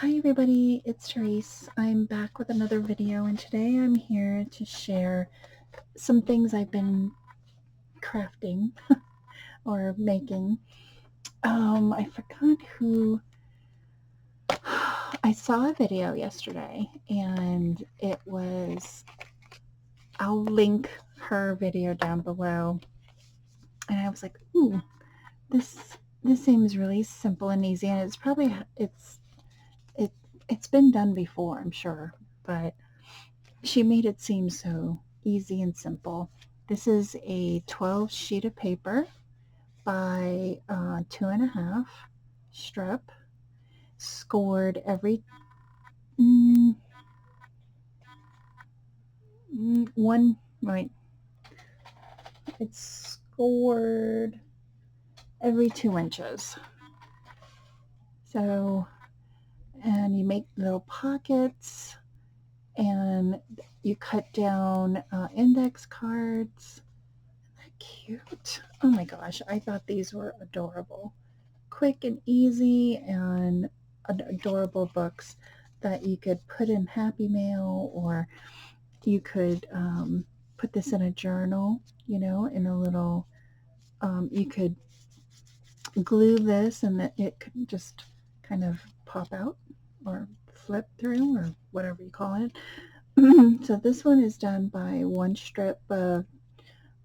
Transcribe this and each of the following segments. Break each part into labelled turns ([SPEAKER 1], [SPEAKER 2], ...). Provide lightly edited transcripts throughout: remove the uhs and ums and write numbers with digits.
[SPEAKER 1] Hi everybody, it's Tereese. I'm back with another video, and today I'm here to share some things I've been crafting or making. I forgot who. I saw a video yesterday and it was, I'll link her video down below, and I was like, ooh, this seems really simple and easy, and it it's been done before, I'm sure, but she made it seem so easy and simple. This is a 12 sheet of paper by 2.5 strip, scored every mm, one, right, it's scored every 2 inches. So, and you make little pockets and you cut down index cards. Cute. Oh my gosh, I thought these were adorable. Quick and easy and adorable books that you could put in Happy Mail, or you could put this in a journal, in a little, you could glue this and it could just kind of pop out or flip through or whatever you call it. So this one is done by one strip of,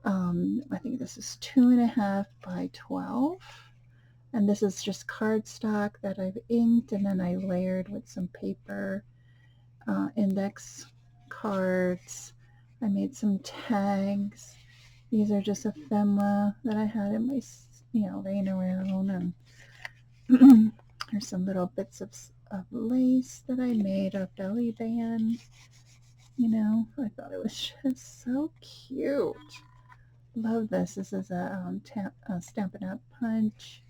[SPEAKER 1] I think this is 2.5 by 12. And this is just cardstock that I've inked, and then I layered with some paper, index cards. I made some tags. These are just ephemera that I had in my, laying around. And there's some little bits of lace that I made, a belly band. I thought it was just so cute. Love this. This is a Stampin' Up! Punch.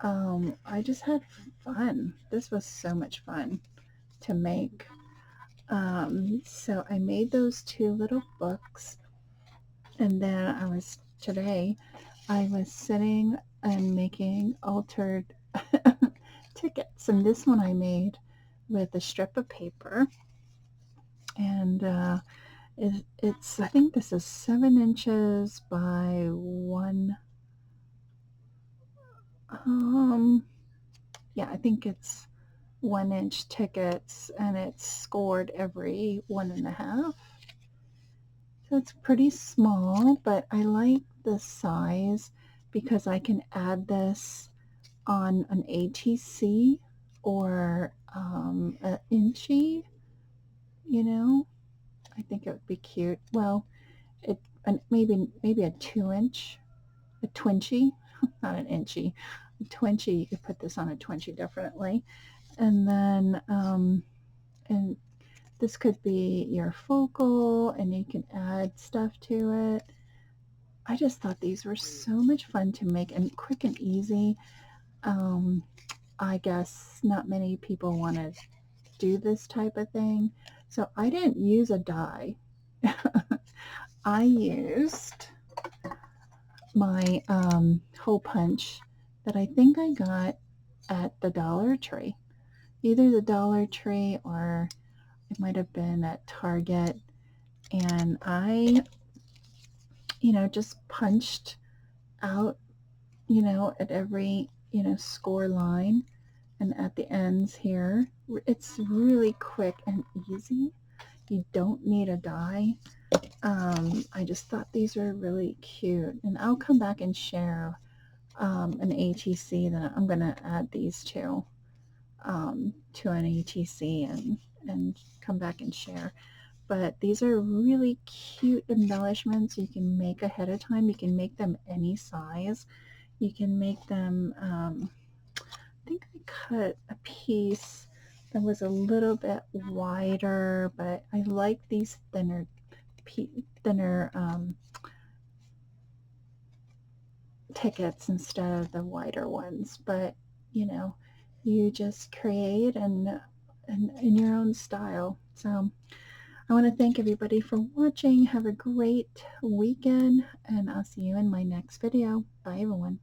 [SPEAKER 1] I just had fun. This was so much fun to make. So I made those two little books, and then today I was sitting and making altered tickets, and this one I made with a strip of paper, and it's, I think this is 7 inches by 1, yeah, I think it's 1 inch tickets, and it's scored every 1.5. So it's pretty small, but I like the size because I can add this on an ATC or an inchy, I think it would be cute. Well, maybe a 2 inch, a twinchy, not an inchy, a twinchy. You could put this on a twinchy definitely. And then and this could be your focal, and you can add stuff to it. I just thought these were so much fun to make and quick and easy. I guess not many people want to do this type of thing, so I didn't use a die. I used my hole punch that I think I got at the Dollar Tree. Either the Dollar Tree or it might have been at Target. And I, just punched out, at every, score line and at the ends here. It's really quick and easy. You don't need a die. I just thought these were really cute, and I'll come back and share an ATC that I'm going to add these to an ATC and come back and share. But these are really cute embellishments you can make ahead of time. You can make them any size. You can make them, I think I cut a piece that was a little bit wider, but I like these thinner tickets instead of the wider ones. But you just create and in your own style. So I want to thank everybody for watching. Have a great weekend, and I'll see you in my next video. Bye everyone.